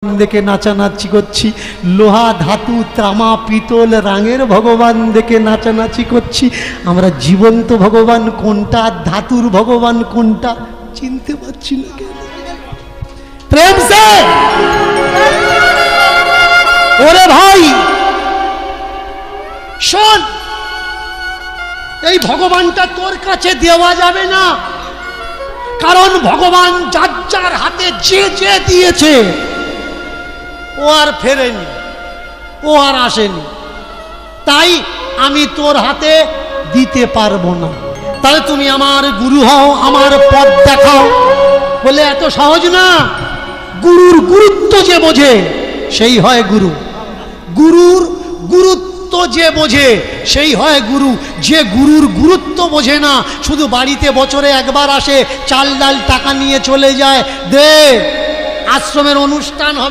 দেখে নাচানাচি করছি, লোহা ধাতু তামা পিতল রাঙের ভগবান দেখে নাচানাচি করছি। আমরা জীবন্ত ভগবান কোনটা, ধাতুর ভগবান কোনটা চিনতে পারছি না কেন? প্রেম সে ওরে ভাই শোন, এই ভগবানটা তোর কাছে দেওয়া যাবে না, কারণ ভগবান যার যার হাতে যে যে দিয়েছে ও আর ফেরেনি, ও আর আসেনি, তাই আমি তোর হাতে দিতে পারবো না। তাহলে তুমি আমার গুরু হও, আমার পথ দেখাও। বলে এত সহজ না, গুরুর গুরুত্ব যে বোঝে সেই হয় গুরু। গুরুর গুরুত্ব যে বোঝে সেই হয় গুরু। যে গুরুর গুরুত্ব বোঝে না, শুধু বাড়িতে বছরে একবার আসে, চাল ডাল টাকা নিয়ে চলে যায়, দে আশ্রমের অনুষ্ঠান হবে।